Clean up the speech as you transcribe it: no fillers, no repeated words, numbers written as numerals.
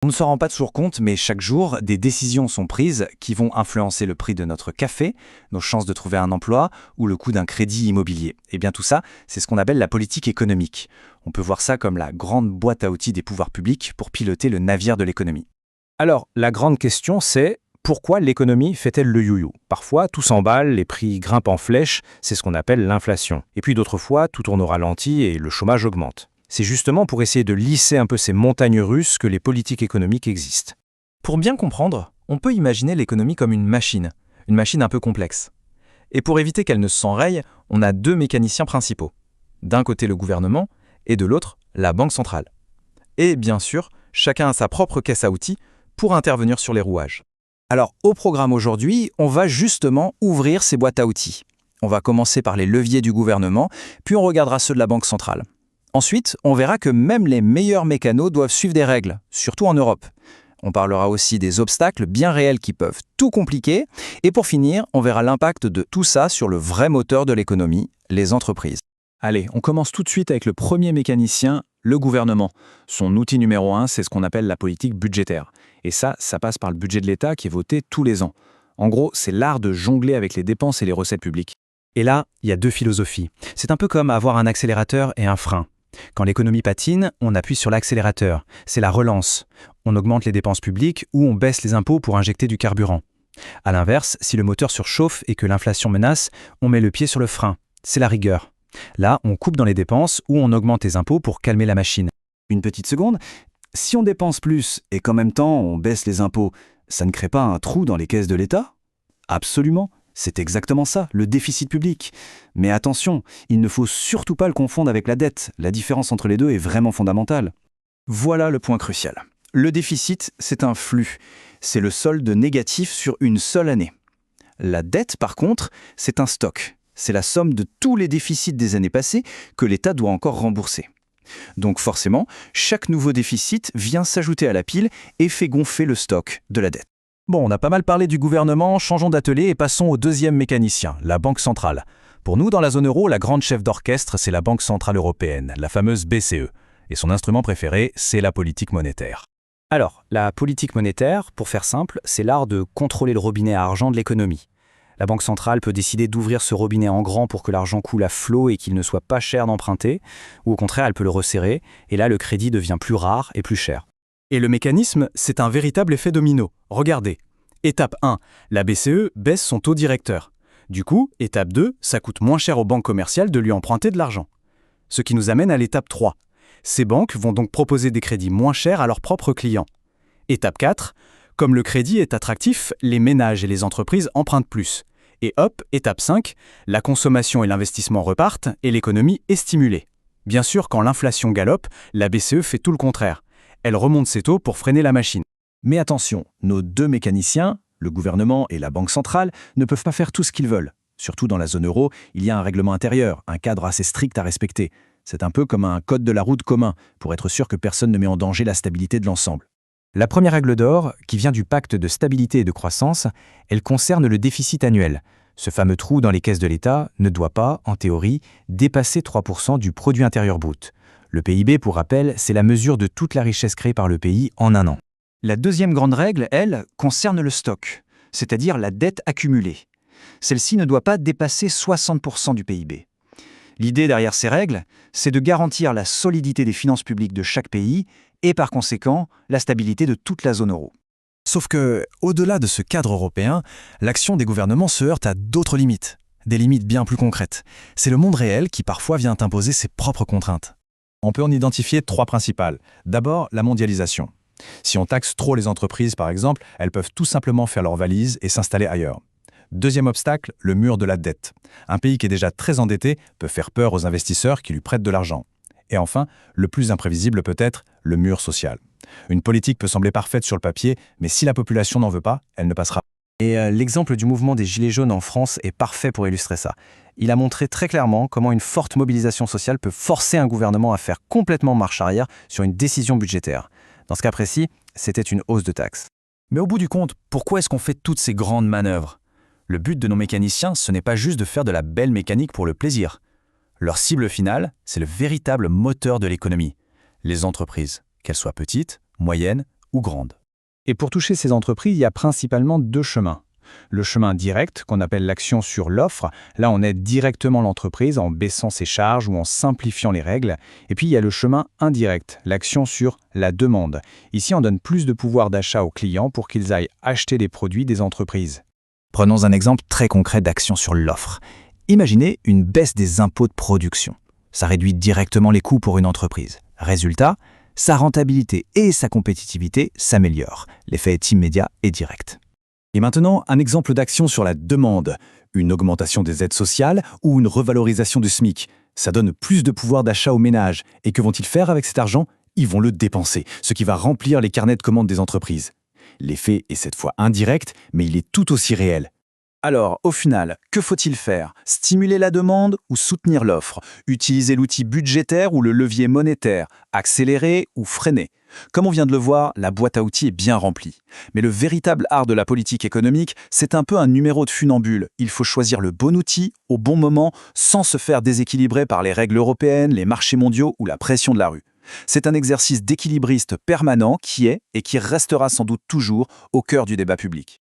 On ne s'en rend pas toujours compte, mais chaque jour, des décisions sont prises qui vont influencer le prix de notre café, nos chances de trouver un emploi ou le coût d'un crédit immobilier. Et bien tout ça, c'est ce qu'on appelle la politique économique. On peut voir ça comme la grande boîte à outils des pouvoirs publics pour piloter le navire de l'économie. Alors, la grande question, c'est pourquoi l'économie fait-elle le you-you? Parfois, tout s'emballe, les prix grimpent en flèche, c'est ce qu'on appelle l'inflation. Et puis d'autres fois, tout tourne au ralenti et le chômage augmente. C'est justement pour essayer de lisser un peu ces montagnes russes que les politiques économiques existent. Pour bien comprendre, on peut imaginer l'économie comme une machine un peu complexe. Et pour éviter qu'elle ne s'enraye, on a deux mécaniciens principaux. D'un côté le gouvernement et de l'autre la banque centrale. Et bien sûr, chacun a sa propre caisse à outils pour intervenir sur les rouages. Alors au programme aujourd'hui, on va justement ouvrir ces boîtes à outils. On va commencer par les leviers du gouvernement, puis on regardera ceux de la banque centrale. Ensuite, on verra que même les meilleurs mécanos doivent suivre des règles, surtout en Europe. On parlera aussi des obstacles bien réels qui peuvent tout compliquer. Et pour finir, on verra l'impact de tout ça sur le vrai moteur de l'économie, les entreprises. Allez, on commence tout de suite avec le premier mécanicien, le gouvernement. Son outil numéro 1, c'est ce qu'on appelle la politique budgétaire. Et ça passe par le budget de l'État qui est voté tous les ans. En gros, c'est l'art de jongler avec les dépenses et les recettes publiques. Et là, il y a deux philosophies. C'est un peu comme avoir un accélérateur et un frein. Quand l'économie patine, on appuie sur l'accélérateur. C'est la relance. On augmente les dépenses publiques ou on baisse les impôts pour injecter du carburant. À l'inverse, si le moteur surchauffe et que l'inflation menace, on met le pied sur le frein. C'est la rigueur. Là, on coupe dans les dépenses ou on augmente les impôts pour calmer la machine. Une petite seconde. Si on dépense plus et qu'en même temps on baisse les impôts, ça ne crée pas un trou dans les caisses de l'État? Absolument. C'est exactement ça, le déficit public. Mais attention, il ne faut surtout pas le confondre avec la dette. La différence entre les deux est vraiment fondamentale. Voilà le point crucial. Le déficit, c'est un flux. C'est le solde négatif sur une seule année. La dette, par contre, c'est un stock. C'est la somme de tous les déficits des années passées que l'État doit encore rembourser. Donc forcément, chaque nouveau déficit vient s'ajouter à la pile et fait gonfler le stock de la dette. Bon, on a pas mal parlé du gouvernement, changeons d'atelier et passons au deuxième mécanicien, la Banque centrale. Pour nous, dans la zone euro, la grande chef d'orchestre, c'est la Banque centrale européenne, la fameuse BCE. Et son instrument préféré, c'est la politique monétaire. Alors, la politique monétaire, pour faire simple, c'est l'art de contrôler le robinet à argent de l'économie. La Banque centrale peut décider d'ouvrir ce robinet en grand pour que l'argent coule à flot et qu'il ne soit pas cher d'emprunter, ou au contraire, elle peut le resserrer, et là, le crédit devient plus rare et plus cher. Et le mécanisme, c'est un véritable effet domino. Regardez. Étape 1, la BCE baisse son taux directeur. Du coup, étape 2, ça coûte moins cher aux banques commerciales de lui emprunter de l'argent. Ce qui nous amène à l'étape 3. Ces banques vont donc proposer des crédits moins chers à leurs propres clients. Étape 4, comme le crédit est attractif, les ménages et les entreprises empruntent plus. Et hop, étape 5, la consommation et l'investissement repartent et l'économie est stimulée. Bien sûr, quand l'inflation galope, la BCE fait tout le contraire. Elle remonte ses taux pour freiner la machine. Mais attention, nos deux mécaniciens, le gouvernement et la banque centrale, ne peuvent pas faire tout ce qu'ils veulent. Surtout dans la zone euro, il y a un règlement intérieur, un cadre assez strict à respecter. C'est un peu comme un code de la route commun, pour être sûr que personne ne met en danger la stabilité de l'ensemble. La première règle d'or, qui vient du pacte de stabilité et de croissance, elle concerne le déficit annuel. Ce fameux trou dans les caisses de l'État ne doit pas, en théorie, dépasser 3% du produit intérieur brut. Le PIB, pour rappel, c'est la mesure de toute la richesse créée par le pays en un an. La deuxième grande règle, elle, concerne le stock, c'est-à-dire la dette accumulée. Celle-ci ne doit pas dépasser 60% du PIB. L'idée derrière ces règles, c'est de garantir la solidité des finances publiques de chaque pays et par conséquent, la stabilité de toute la zone euro. Sauf que, au-delà de ce cadre européen, l'action des gouvernements se heurte à d'autres limites, des limites bien plus concrètes. C'est le monde réel qui parfois vient imposer ses propres contraintes. On peut en identifier trois principales. D'abord, la mondialisation. Si on taxe trop les entreprises, par exemple, elles peuvent tout simplement faire leurs valises et s'installer ailleurs. Deuxième obstacle, le mur de la dette. Un pays qui est déjà très endetté peut faire peur aux investisseurs qui lui prêtent de l'argent. Et enfin, le plus imprévisible peut-être, le mur social. Une politique peut sembler parfaite sur le papier, mais si la population n'en veut pas, elle ne passera pas. Et l'exemple du mouvement des Gilets jaunes en France est parfait pour illustrer ça. Il a montré très clairement comment une forte mobilisation sociale peut forcer un gouvernement à faire complètement marche arrière sur une décision budgétaire. Dans ce cas précis, c'était une hausse de taxes. Mais au bout du compte, pourquoi est-ce qu'on fait toutes ces grandes manœuvres? Le but de nos mécaniciens, ce n'est pas juste de faire de la belle mécanique pour le plaisir. Leur cible finale, c'est le véritable moteur de l'économie, les entreprises, qu'elles soient petites, moyennes ou grandes. Et pour toucher ces entreprises, il y a principalement deux chemins. Le chemin direct, qu'on appelle l'action sur l'offre, là on aide directement l'entreprise en baissant ses charges ou en simplifiant les règles. Et puis il y a le chemin indirect, l'action sur la demande. Ici on donne plus de pouvoir d'achat aux clients pour qu'ils aillent acheter les produits des entreprises. Prenons un exemple très concret d'action sur l'offre. Imaginez une baisse des impôts de production. Ça réduit directement les coûts pour une entreprise. Résultat, sa rentabilité et sa compétitivité s'améliorent. L'effet est immédiat et direct. Et maintenant, un exemple d'action sur la demande. Une augmentation des aides sociales ou une revalorisation du SMIC. Ça donne plus de pouvoir d'achat aux ménages. Et que vont-ils faire avec cet argent? Ils vont le dépenser, ce qui va remplir les carnets de commandes des entreprises. L'effet est cette fois indirect, mais il est tout aussi réel. Alors, au final, que faut-il faire? Stimuler la demande ou soutenir l'offre? Utiliser l'outil budgétaire ou le levier monétaire? Accélérer ou freiner? Comme on vient de le voir, la boîte à outils est bien remplie. Mais le véritable art de la politique économique, c'est un peu un numéro de funambule. Il faut choisir le bon outil, au bon moment, sans se faire déséquilibrer par les règles européennes, les marchés mondiaux ou la pression de la rue. C'est un exercice d'équilibriste permanent qui est et qui restera sans doute toujours au cœur du débat public.